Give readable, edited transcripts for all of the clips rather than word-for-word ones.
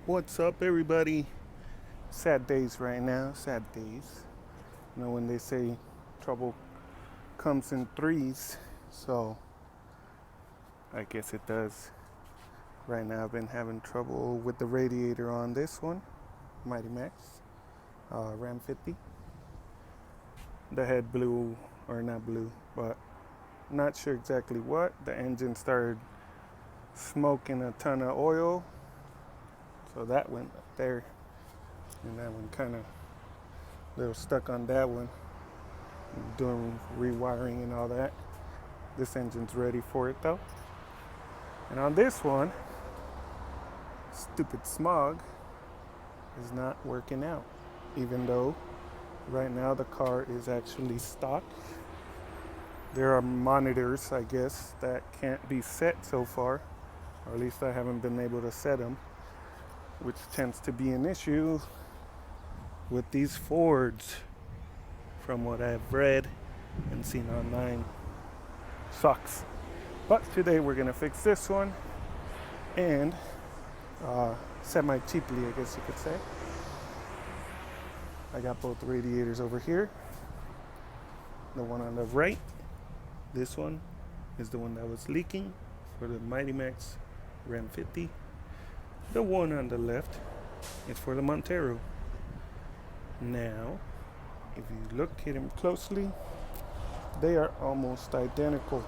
What's up, everybody? Sad days right now, sad days. You know, when they say trouble comes in threes, so I guess it does. Right now, I've been having trouble with the radiator on this one, Mighty Max, Ram 50. The head blew, or not blew, but not sure exactly what. The engine started smoking a ton of oil, so that went up there. And that one kind of a little stuck on that one, doing rewiring and all that. This engine's ready for it though. And on this one, stupid smog is not working out, even though right now the car is actually stock. There are monitors, I guess, that can't be set so far, or at least I haven't been able to set them, which tends to be an issue with these Fords, from what I've read and seen online. Sucks. But today we're gonna fix this one and semi-cheaply, I guess you could say. I got both radiators over here. The one on the right, this one is the one that was leaking for the Mighty Max Ram 50. The one on the left is for the Montero. Now, if you look at them closely, they are almost identical.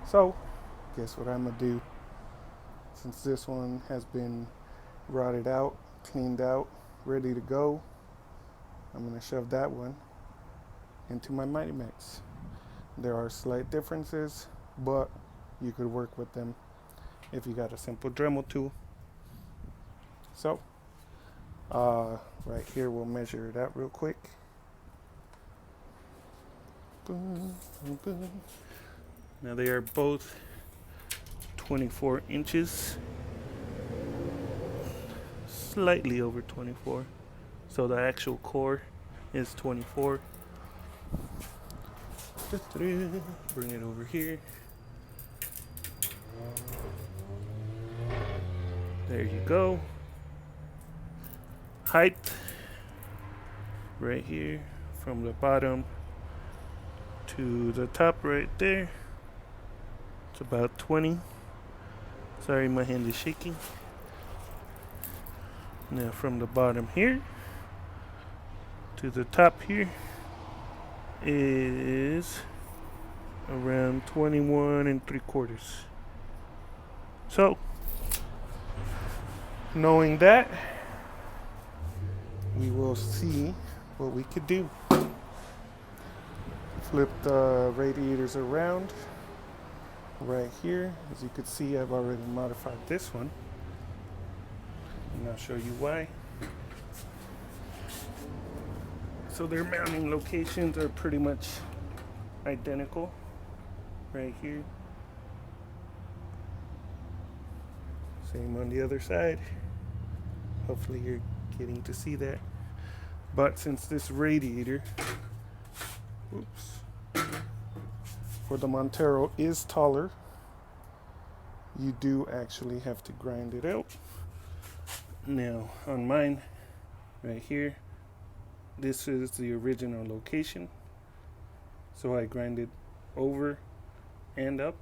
So, guess what I'm gonna do? Since this one has been rotted out, cleaned out, ready to go, I'm gonna shove that one into my Mighty Max. There are slight differences, but you could work with them if you got a simple Dremel tool. So, right here, we'll measure it out real quick. Boom, boom, boom. Now they are both 24 inches, slightly over 24. So the actual core is 24. Bring it over here. There you go. Height right here from the bottom to the top right there. It's about 20. Sorry, my hand is shaking. Now from the bottom here to the top here is around 21 3/4. So, knowing that, we will see what we could do. Flip the radiators around right here. As you can see, I've already modified this one, and I'll show you why. So their mounting locations are pretty much identical right here. Same on the other side. Hopefully you're getting to see that. But since this radiator, for the Montero is taller, you do actually have to grind it out. Now on mine, right here, this is the original location. So I grind it over and up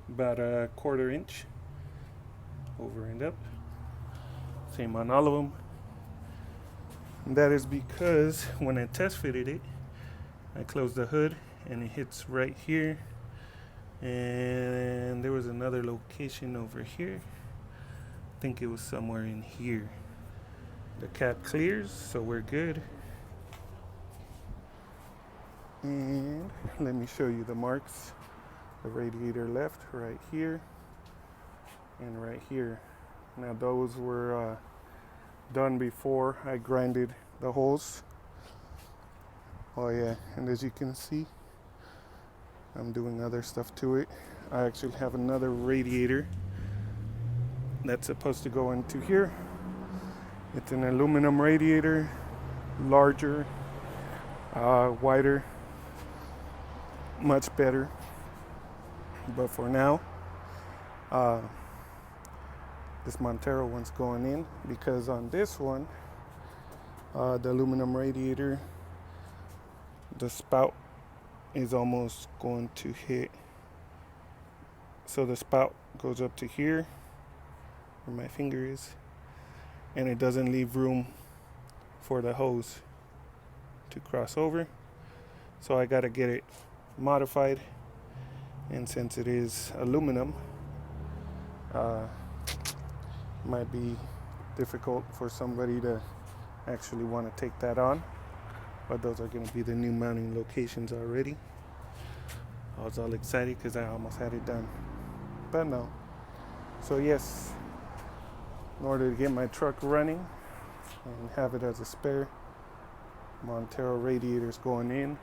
about a 1/4 inch, over and up. Same on all of them. And that is because when I test fitted it, I closed the hood and it hits right here. And there was another location over here. I think it was somewhere in here. The cap clears, so we're good. And let me show you the marks. The radiator left right here and right here. Now those were done before I grinded the holes. Oh yeah, and as you can see, I'm doing other stuff to it. I actually have another radiator that's supposed to go into here. It's an aluminum radiator, larger, wider, much better. But for now, this Montero one's going in, because on this one, the aluminum radiator, the spout is almost going to hit. So the spout goes up to here, where my finger is, and it doesn't leave room for the hose to cross over. So I gotta get it modified, and since it is aluminum, might be difficult for somebody to actually want to take that on, but those are going to be the new mounting locations already. I was all excited because I almost had it done, but no. So yes, in order to get my truck running and have it as a spare, Montero radiators going in.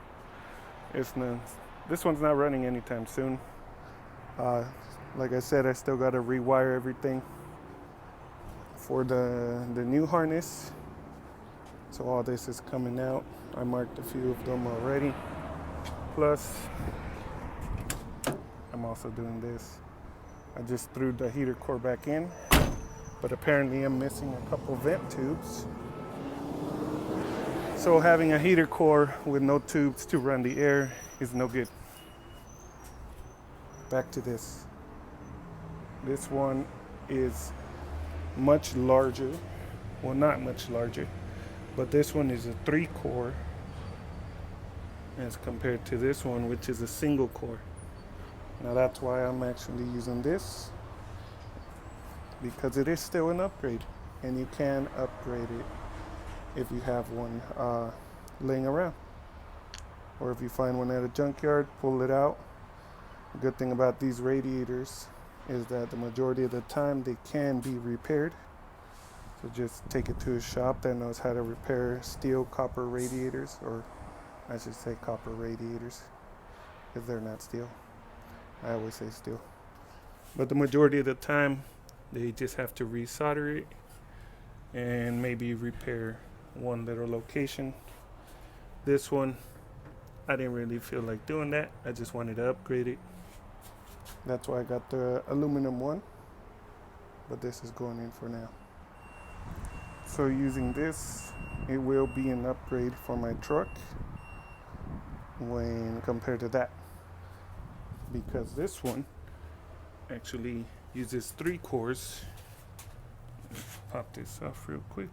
This one's not running anytime soon. Like I said, I still got to rewire everything for the new harness. So all this is coming out. I marked a few of them already. Plus, I'm also doing this. I just threw the heater core back in, but apparently I'm missing a couple vent tubes. So having a heater core with no tubes to run the air is no good. Back to this. This one is much larger. Well, not much larger, but this one is a 3-core as compared to this one, which is a single core. Now that's why I'm actually using this, because it is still an upgrade, and you can upgrade it if you have one laying around, or if you find one at a junkyard, pull it out. The good thing about these radiators is that the majority of the time they can be repaired. So just take it to a shop that knows how to repair steel copper radiators, or I should say copper radiators, because they're not steel. I always say steel. But the majority of the time they just have to resolder it and maybe repair one little location. This one, I didn't really feel like doing that. I just wanted to upgrade it. That's why I got the aluminum one, but this is going in for now. So using this, it will be an upgrade for my truck when compared to that, because this one actually uses 3 cores. Let's pop this off real quick.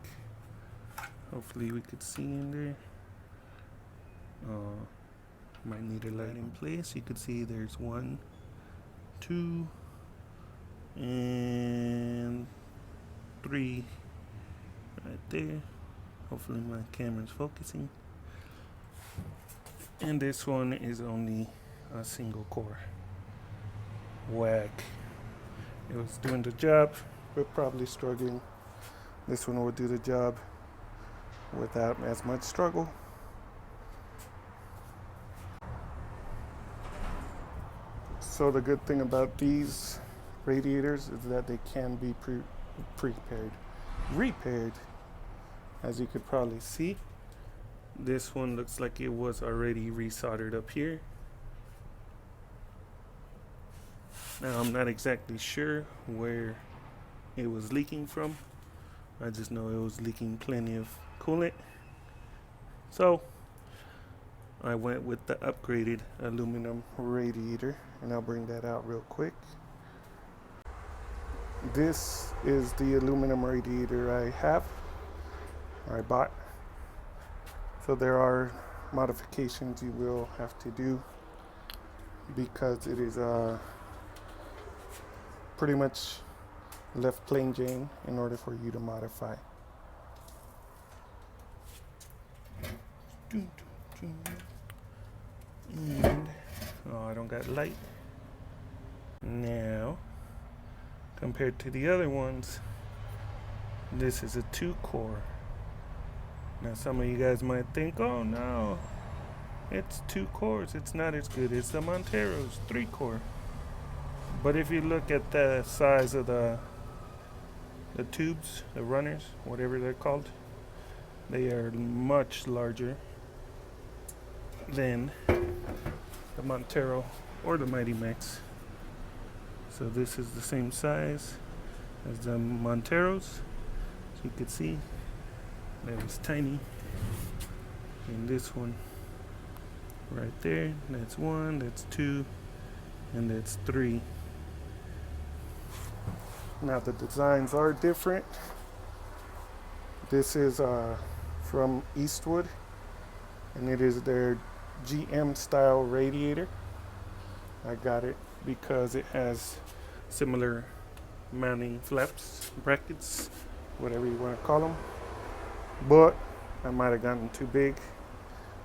Hopefully we could see in there. Might need a light in place. You could see there's 1, 2, and 3 right there. Hopefully my camera's focusing. And this one is only a single core. Whack. It was doing the job, but probably struggling. This one will do the job without as much struggle. So the good thing about these radiators is that they can be repaired. As you could probably see, this one looks like it was already resoldered up here. Now I'm not exactly sure where it was leaking from. I just know it was leaking plenty of coolant. So I went with the upgraded aluminum radiator, and I'll bring that out real quick. This is the aluminum radiator I bought. So there are modifications you will have to do, because it is pretty much left plain Jane in order for you to modify. And I don't got light. Now, compared to the other ones, this is a 2-core. Now some of you guys might think, oh no, it's 2 cores, it's not as good as the Montero's 3-core. But if you look at the size of the tubes, the runners, whatever they're called, they are much larger than the Montero or the Mighty Max. So this is the same size. There's the Monteros, so you can see that is tiny. And this one right there, that's 1, that's 2, and that's 3. Now the designs are different. This is from Eastwood, and it is their GM style radiator. I got it because it has similar mounting flaps, brackets, whatever you want to call them, but I might have gotten too big.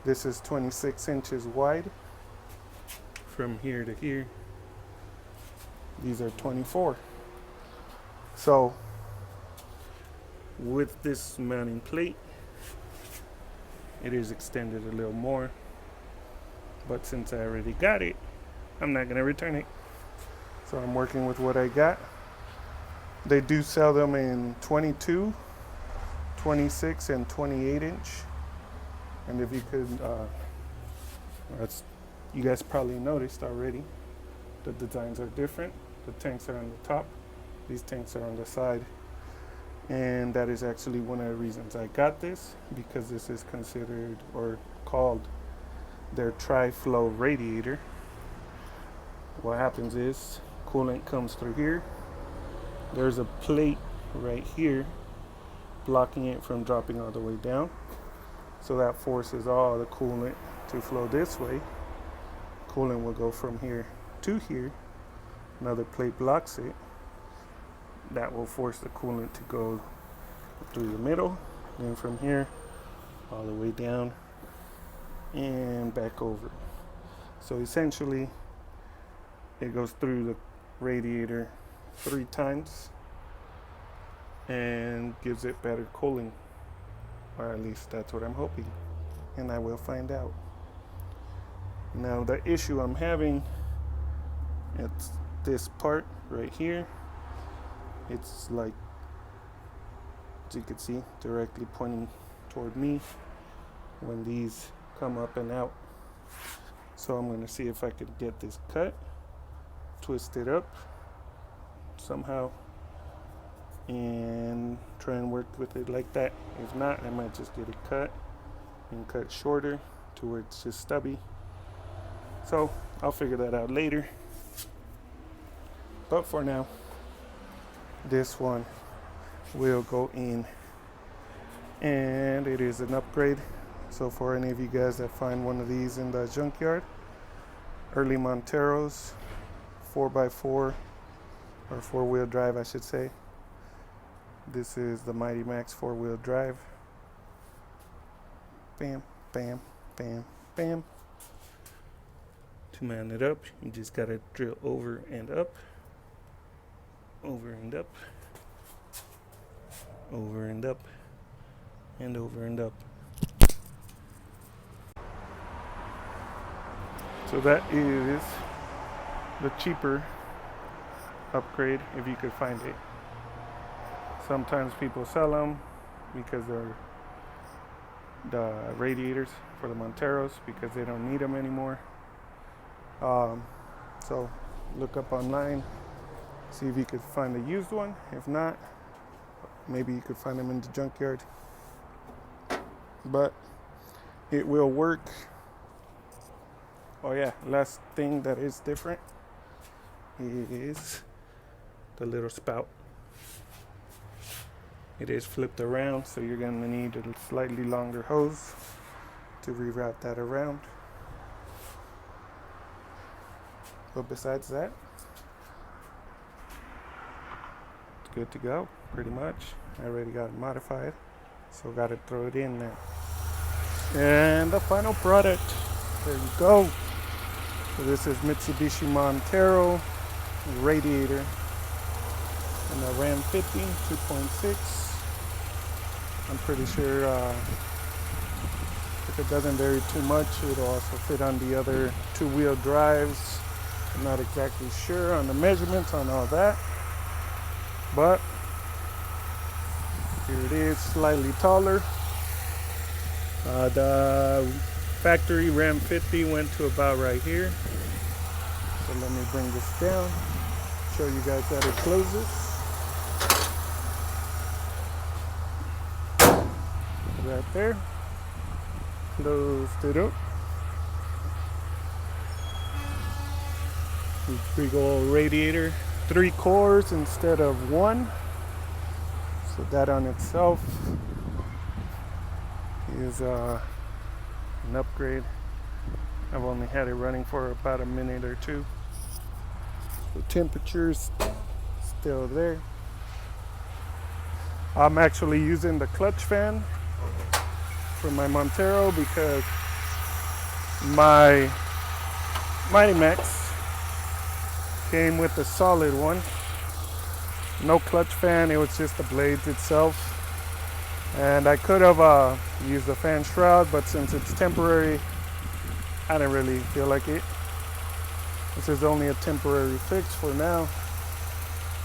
This is 26 inches wide from here to here. These are 24. So with this mounting plate, it is extended a little more, but since I already got it, I'm not going to return it. So I'm working with what I got. They do sell them in 22, 26, and 28 inch. And if you could, you guys probably noticed already, the designs are different. The tanks are on the top. These tanks are on the side. And that is actually one of the reasons I got this, because this is considered or called their tri-flow radiator. What happens is coolant comes through here. There's a plate right here blocking it from dropping all the way down. So that forces all the coolant to flow this way. Coolant will go from here to here. Another plate blocks it. That will force the coolant to go through the middle, then from here all the way down and back over. So essentially it goes through the radiator 3 times and gives it better cooling, or at least that's what I'm hoping, and I will find out. Now the issue I'm having, it's this part right here. It's like, as you can see, directly pointing toward me when these come up and out. So I'm going to see if I could get this cut, twist it up somehow, and try and work with it like that. If not, I might just get it cut and cut shorter to where it's just stubby. So I'll figure that out later. But for now, this one will go in, and it is an upgrade. So for any of you guys that find one of these in the junkyard, early Monteros, 4x4 or 4-wheel drive I should say, this is the Mighty Max 4-wheel drive. Bam, bam, bam, bam. To mount it up, you just gotta drill over and up, over and up, over and up, and over and up. So that is the cheaper upgrade, if you could find it. Sometimes people sell them because they're the radiators for the Monteros, because they don't need them anymore. So look up online, see if you could find a used one. If not, maybe you could find them in the junkyard. But it will work. Oh yeah, last thing that is different is the little spout. It is flipped around, so you're gonna need a slightly longer hose to reroute that around. But besides that, it's good to go, pretty much. I already got it modified, so got to throw it in there. And the final product, there you go. So this is Mitsubishi Montero radiator and the Ram 50 2.6. I'm pretty sure if it doesn't vary too much, it'll also fit on the other 2-wheel drives. I'm not exactly sure on the measurements on all that, but here it is, slightly taller. The factory Ram 50 went to about right here. So let me bring this down, show you guys that it closes. right there. Closed it up. Big old radiator, 3 cores instead of 1. So that on itself is an upgrade. I've only had it running for about a minute or 2. The temperature's still there. I'm actually using the clutch fan for my Montero because my Mighty Max came with a solid one. No clutch fan, it was just the blades itself. And I could have used the fan shroud, but since it's temporary, I didn't really feel like it. This is only a temporary fix for now,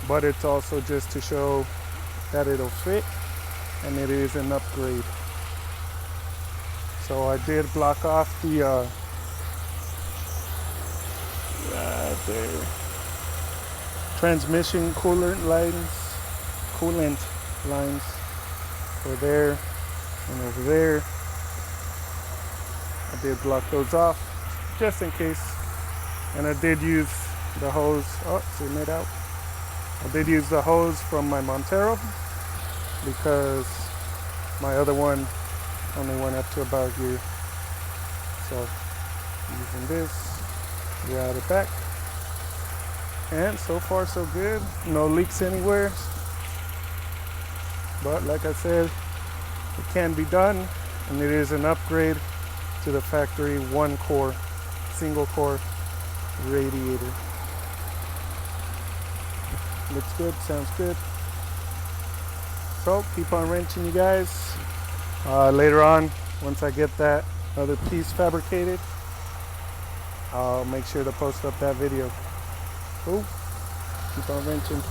but it's also just to show that it'll fit, and it is an upgrade. So I did block off the right there, transmission coolant lines for there and over there. I did block those off just in case, and I did use the hose. Oh, zoom it out. I did use the hose from my Montero because my other one only went up to about here. So using this, route it back, and so far so good. No leaks anywhere. But like I said, it can be done, and it is an upgrade to the factory 1 core, single core radiator. Looks good, sounds good. So keep on wrenching, you guys. Later on, once I get that other piece fabricated, I'll make sure to post up that video. Cool. Keep on wrenching.